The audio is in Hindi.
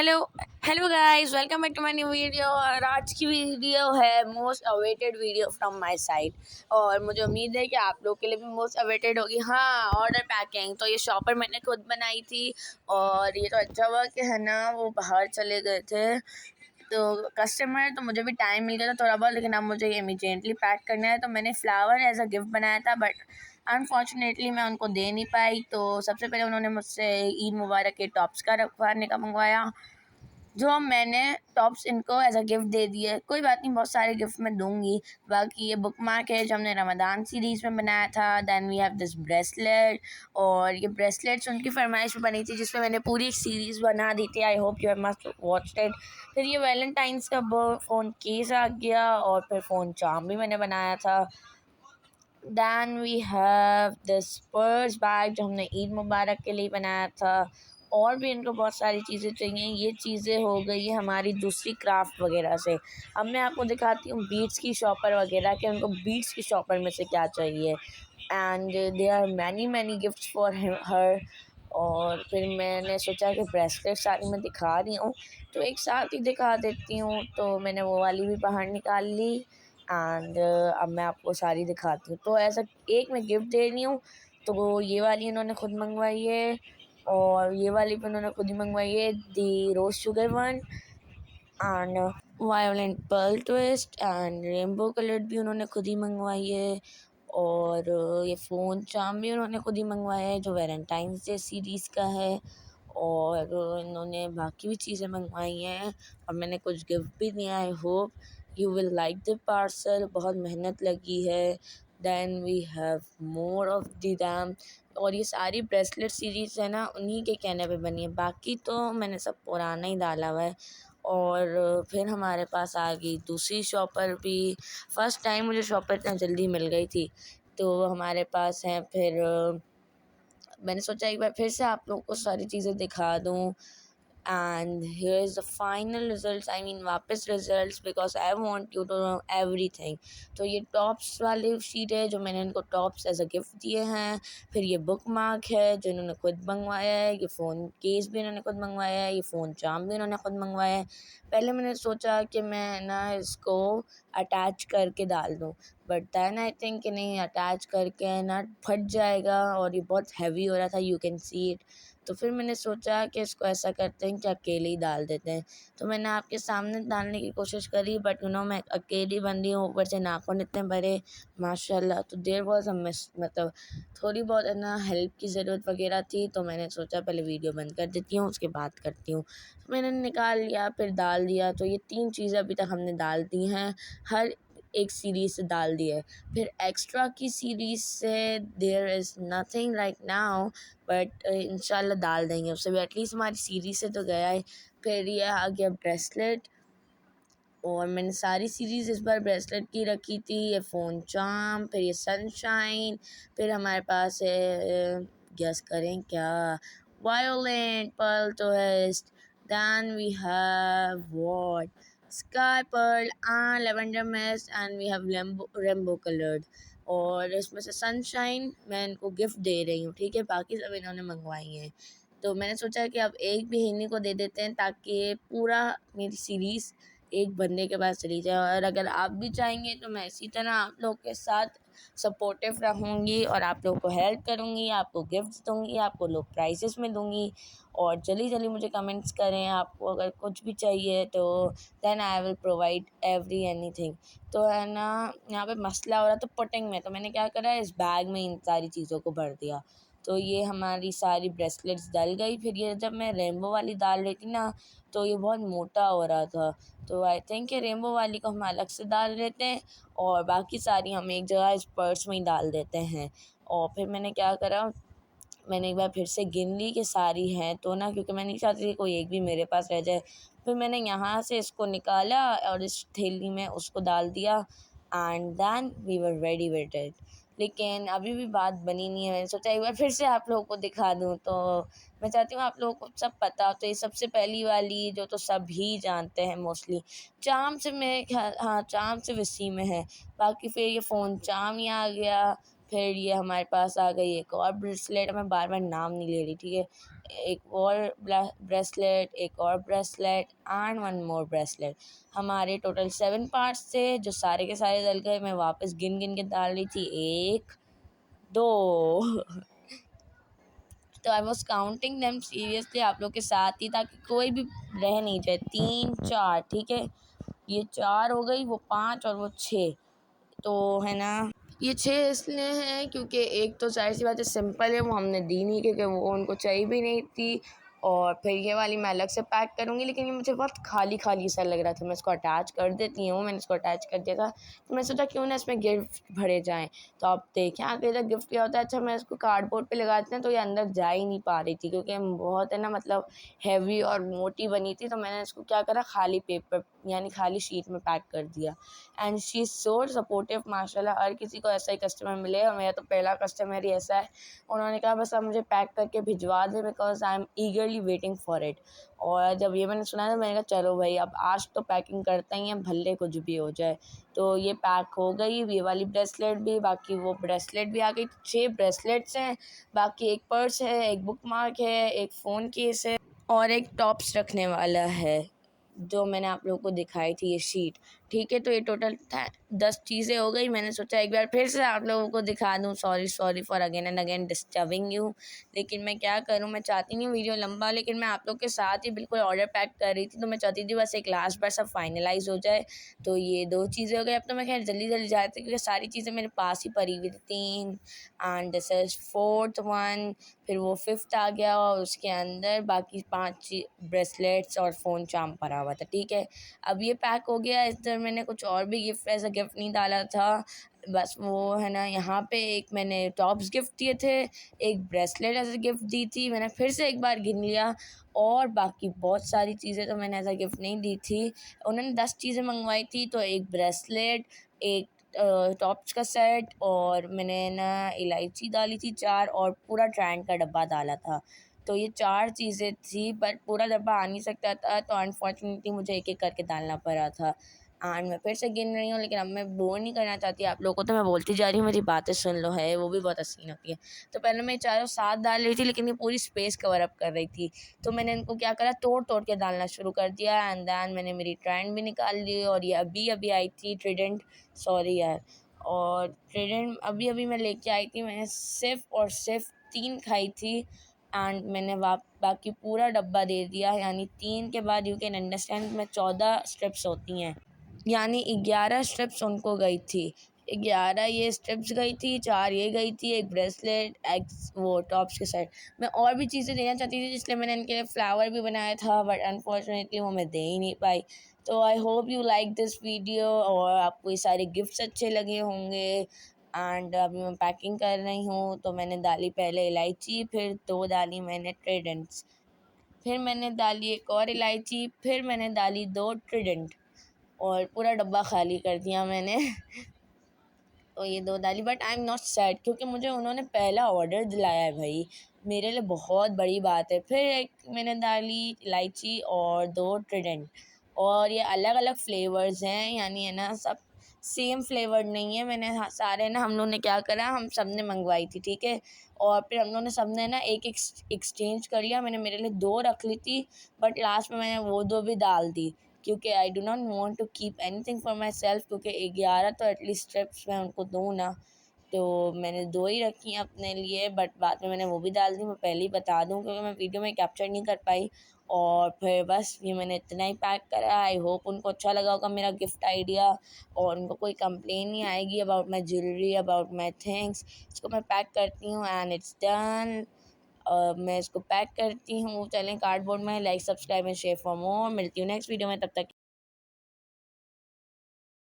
Hello hello guys, welcome back to my new video. और आज की वीडियो है most awaited video from my side, और मुझे उम्मीद है कि आप लोग के लिए भी मोस्ट अवेटेड होगी। हाँ, ऑर्डर पैकिंग। तो ये शॉपर मैंने खुद बनाई थी, और ये तो अच्छा हुआ कि है ना वो बाहर चले गए थे तो कस्टमर, तो मुझे भी टाइम मिल गया था थोड़ा बहुत, लेकिन अब मुझे ये इमीडिएटली पैक करना है। तो मैंने फ्लावर एज अ गिफ्ट बनाया था, बट अनफॉर्चुनेटली मैं उनको दे नहीं पाई। तो सबसे पहले उन्होंने मुझसे ईद मुबारक के टॉप्स का रखवाने का मंगवाया, जो मैंने टॉप्स इनको एज अ गिफ्ट दे दिए। कोई बात नहीं, बहुत सारे गिफ्ट मैं दूंगी। बाकी ये बुक मार्क है जो हमने रमज़ान सीरीज़ में बनाया था। Then we have this bracelet, और ये ब्रेसलेट्स उनकी फरमाइश में बनी थी, जिसमें मैंने पूरी एक सीरीज़ बना दी थी। आई hope you have must watched it. फिर ये वैलेंटाइंस का फ़ोन केस आ गया, और फिर फ़ोन चार्म भी मैंने बनाया था। Then we have this purse bag जो हमने ईद मुबारक के लिए बनाया था। और भी इनको बहुत सारी चीज़ें चाहिए। ये चीज़ें हो गई है हमारी दूसरी क्राफ्ट वगैरह से। अब मैं आपको दिखाती हूँ बीट्स की शॉपर वगैरह कि उनको बीट्स की शॉपर में से क्या चाहिए। And there are many gifts for her. और फिर मैंने सोचा कि ब्रेसलेट सारी मैं दिखा रही हूँ तो एक साथ ही दिखा देती हूँ, तो मैंने वो वाली भी बाहर निकाल ली। एंड अब मैं आपको सारी दिखाती हूँ। तो ऐसा एक मैं गिफ्ट दे रही हूँ, तो ये वाली इन्होंने खुद मंगवाई है, और ये वाली भी उन्होंने खुद ही मंगवाई है, the rose sugar one and violet pearl twist and rainbow coloured भी उन्होंने खुद ही मंगवाई है। और ये फ़ोन चार्म भी उन्होंने खुद ही मंगवाया है जो वैलेंटाइंस डे सीरीज़ का है। और इन्होंने बाकी भी चीज़ें मंगवाई हैं, और मैंने कुछ गिफ्ट भी दिया। I hope you will like the parcel, बहुत मेहनत लगी है। Then we have more of the them, और ये सारी ब्रेसलेट सीरीज़ है ना उन्हीं के कहने पे बनी है, बाकी तो मैंने सब पुराना ही डाला हुआ है। और फिर हमारे पास आ गई दूसरी शॉपर भी। फ़र्स्ट टाइम मुझे शॉपर इतना जल्दी मिल गई थी, तो हमारे पास है। फिर मैंने सोचा एक बार फिर से आप लोगों को सारी चीज़ें दिखा दूँ। And here is the final results, I mean वापस results, because I want you to know everything. तो ये टॉप्स वाली शीट है जो मैंने इनको टॉप्स एज अ गिफ्ट दिए हैं। फिर ये बुक मार्क है जो इन्होंने खुद मंगवाया है। ये फ़ोन केस भी इन्होंने खुद मंगवाया है। ये फ़ोन चार्म भी इन्होंने खुद मंगवाया है। पहले मैंने सोचा कि मैं ना इसको अटैच करके डाल दूँ, बट दैन आई थिंक कि नहीं, अटैच करके ना फट जाएगा, और ये बहुत हैवी हो रहा था, यू कैन सी इट। तो फिर मैंने सोचा कि इसको ऐसा करते हैं कि अकेले ही डाल देते हैं। तो मैंने आपके सामने डालने की कोशिश करी, बट मैं अकेली बंदी हूँ, ऊपर से नाखून इतने बड़े माशाल्लाह। तो देयर वाज अ मिस, मतलब थोड़ी बहुत है ना हेल्प की ज़रूरत वगैरह थी। तो मैंने सोचा पहले वीडियो बंद कर देती हूँ, उसके बाद करती हूँ। तो मैंने निकाल लिया, फिर डाल दिया। तो ये 3 चीज़ें अभी तक हमने डाल दी हैं, हर एक सीरीज़ से डाल दी है। फिर एक्स्ट्रा की सीरीज़ से there is nothing right now, but इंशाल्लाह डाल देंगे उससे भी, एटलीस्ट हमारी सीरीज़ से तो गया है। फिर ये आ गया ब्रेसलेट, और मैंने सारी सीरीज़ इस बार ब्रेसलेट की रखी थी। ये फ़ोन चार्म, फिर ये सनशाइन, फिर हमारे पास है, गेस करें क्या, violent pearl twist, then we have what, sky pearl and lavender mist, and we have rainbow coloured. और इसमें से सनशाइन मैं इनको गिफ्ट दे रही हूँ, ठीक है, बाकी सब इन्होंने मंगवाई हैं। तो मैंने सोचा कि अब एक भी इन्हीं को दे देते हैं, ताकि पूरा मेरी सीरीज़ एक बंदे के पास चली जाए। और अगर आप भी चाहेंगे तो मैं इसी तरह आप लोग के साथ सपोर्टिव रहूँगी, और आप लोग को हेल्प करूँगी, आपको गिफ्ट्स दूँगी, आपको लो प्राइसेस में दूँगी। और जल्दी मुझे कमेंट्स करें, आपको अगर कुछ भी चाहिए तो then I will provide anything. तो है ना, यहाँ पे मसला हो रहा था पुटिंग में, तो मैंने क्या करा, इस बैग में इन सारी चीज़ों को भर दिया। तो ये हमारी सारी ब्रेसलेट्स डल गई। फिर ये जब मैं रेनबो वाली डाल रही थी ना, तो ये बहुत मोटा हो रहा था। तो आई थिंक रेनबो वाली को हम अलग से डाल देते हैं, और बाकी सारी हम एक जगह इस पर्स में ही डाल देते हैं। और फिर मैंने क्या करा, मैंने एक बार फिर से गिन ली कि सारी हैं तो ना, क्योंकि मैं नहीं चाहती थी कोई एक भी मेरे पास रह जाए। फिर मैंने यहाँ से इसको निकाला और इस थैली में उसको डाल दिया, and then we were ready with it. लेकिन अभी भी बात बनी नहीं है। मैंने सोचा एक बार फिर से आप लोगों को दिखा दूँ। तो मैं चाहती हूँ आप लोगों को सब पता हो। तो ये सबसे पहली वाली जो तो सभी जानते हैं मोस्टली, चाम से मेरे ख्याल, हाँ चाम से वसीम में है। बाकी फिर ये फ़ोन चाम ही आ गया। फिर ये हमारे पास आ गई एक और ब्रेसलेट, मैं बार बार नाम नहीं ले रही, ठीक है। एक और ब्रेसलेट, एक और bracelet and one more bracelet. हमारे टोटल 7 पार्ट्स थे जो सारे के सारे डल गए। मैं वापस गिन गिन के डाल रही थी, 1 2 तो I was counting them seriously आप लोग के साथ ही, ताकि कोई भी रह नहीं जाए। 3 4, ठीक है, ये 4 हो गई, वो 5 और वो 6, तो है ना। ये 6 इसलिए हैं क्योंकि एक तो ज़ाहिर सी बात है सिंपल है, वो हमने दी नहीं क्योंकि वो उनको चाहिए भी नहीं थी। और फिर ये वाली मैं अलग से पैक करूँगी, लेकिन ये मुझे बहुत खाली खाली सा लग रहा था। मैं इसको अटैच कर देती हूँ, मैंने इसको अटैच कर दिया था, तो मैं सोचा क्यों ना इसमें गिफ्ट भरे जाएँ। तो आप देखें आगे तक गिफ्ट क्या होता है। अच्छा, मैं इसको कार्डबोर्ड पे लगाते हैं तो ये अंदर जा ही नहीं पा रही थी, क्योंकि बहुत है ना, मतलब हैवी और मोटी बनी थी। तो मैंने इसको क्या करा, खाली पेपर यानी खाली शीट में पैक कर दिया। And she is so supportive माशाल्लाह। हर किसी को ऐसा ही कस्टमर मिले, और मेरा तो पहला कस्टमर ही ऐसा है। उन्होंने कहा बस आप मुझे पैक करके भिजवा दें, because I am ईगरली waiting for it. और जब ये मैंने सुना तो मैंने कहा चलो भाई, अब आज तो पैकिंग करते ही हैं, भले कुछ भी हो जाए। तो ये पैक हो गई, ये वाली ब्रेसलेट भी, बाकी वो ब्रेसलेट भी आ गई। 6 ब्रेसलेट्स हैं, बाकी एक पर्स है, एक बुक मार्क है, एक फ़ोन केस है और एक टॉप्स रखने वाला है, जो मैंने आप लोगों को दिखाई थी ये शीट, ठीक है। तो ये टोटल 10 चीज़ें हो गई। मैंने सोचा एक बार फिर से आप लोगों को दिखा दूँ। Sorry for again and again disturbing you, लेकिन मैं क्या करूँ, मैं चाहती नहीं हूँ वीडियो लंबा, लेकिन मैं आप लोग के साथ ही बिल्कुल ऑर्डर पैक कर रही थी, तो मैं चाहती थी बस एक लास्ट बार सब फाइनलाइज़ हो जाए। तो ये 2 चीज़ें हो गई। अब तो मैं खैर जल्दी जल्दी जाती, क्योंकि सारी चीज़ें मेरे पास ही पड़ी हुई थी। 3 and this is 4th one, फिर वो 5th आ गया, और उसके अंदर बाकी 5 ब्रेसलेट्स और फ़ोन चार्म पड़ा हुआ था, ठीक है। अब ये पैक हो गया। इस तरह मैंने कुछ और भी गिफ्ट एज़ अ गिफ्ट नहीं डाला था, बस वो है ना, यहाँ पे एक मैंने टॉप्स गिफ्ट दिए थे, एक ब्रेसलेट एज़ अ गिफ्ट दी थी। मैंने फिर से एक बार गिन लिया, और बाकी बहुत सारी चीज़ें तो मैंने एज़ अ गिफ्ट नहीं दी थी। उन्होंने 10 चीज़ें मंगवाई थी, तो एक ब्रेसलेट, एक टॉप्स का सेट, और मैंने ना इलायची डाली थी 4, और पूरा ट्रायंड का डब्बा डाला था। तो ये 4 चीज़ें थी, बट पूरा डब्बा आ नहीं सकता था, तो अनफॉर्चुनेटली मुझे एक-एक करके डालना पड़ा था। एंड मैं फिर से गिन रही हूँ, लेकिन अब मैं बोर नहीं करना चाहती आप लोगों को, तो मैं बोलती जा रही हूँ, मेरी बातें सुन लो, है वो भी बहुत हसीन होती है। तो पहले मैं चारों साथ डाल रही थी, लेकिन ये पूरी स्पेस कवर अप कर रही थी, तो मैंने इनको क्या करा, तोड़-तोड़ के डालना शुरू कर दिया। एंड देन मैंने मेरी ट्रायंड भी निकाल ली, और ये अभी-अभी आई थी ट्रायडेंट, सॉरी यार, और ट्रायडेंट अभी-अभी मैं लेके आई थी। मैंने सिर्फ़ और सिर्फ 3 खाई थी, एंड मैंने बाकी पूरा डब्बा दे दिया। यानी 3 के बाद यू कैन अंडरस्टैंड में 14 स्ट्रिप्स होती हैं, यानी 11 स्ट्रिप्स उनको गई थी। 11 ये स्ट्रिप्स गई थी, 4 ये गई थी, एक ब्रेसलेट, एक वो टॉप्स के साथ। मैं और भी चीज़ें देना चाहती थी, इसलिए मैंने इनके लिए फ्लावर भी बनाया था, बट अनफॉर्चुनेटली वो मैं दे ही नहीं पाई। तो आई hope you like this video, और आपको ये सारे गिफ्ट्स अच्छे लगे होंगे। एंड अभी मैं पैकिंग कर रही हूँ, तो मैंने डाली पहले इलायची, फिर 2 डाली मैंने ट्रायडेंट्स, फिर मैंने डाली एक और इलायची, फिर मैंने डाली 2 ट्रायडेंट, और पूरा डब्बा खाली कर दिया मैंने। तो ये 2 डाली, but I am not sad, क्योंकि मुझे उन्होंने पहला ऑर्डर दिलाया है भाई, मेरे लिए बहुत बड़ी बात है। फिर एक मैंने डाली इलायची और 2 ट्रायडेंट, और ये अलग अलग फ्लेवर्स हैं, यानी है ना, सब सेम फ्लेवर नहीं है। मैंने सारे ना, हम लोग ने क्या करा, हम सब ने मंगवाई थी, ठीक है। और फिर हम लोग ने सब ने ना एक एक्सचेंज कर लिया। मैंने मेरे लिए 2 रख ली थी, बट लास्ट में मैंने वो 2 भी डाल दी, क्योंकि I do not want to keep anything for myself, क्योंकि 11 तो एटलीस्ट स्टेप्स मैं उनको दूँ ना। तो मैंने 2 ही रखी हैं अपने लिए, बट बाद में मैंने वो भी डाल दी। मैं पहले ही बता दूँ, क्योंकि मैं वीडियो में कैप्चर नहीं कर पाई। और फिर बस ये मैंने इतना ही पैक करा। आई होप उनको अच्छा लगा होगा मेरा गिफ्ट आइडिया, और उनको कोई कंप्लेन नहीं आएगी about my jewellery, about my things. इसको मैं पैक करती हूँ, एंड इट्स डन। मैं इसको पैक करती हूँ। चलें कार्डबोर्ड में, like subscribe and share for more. मिलती हूँ नेक्स्ट वीडियो में, तब तक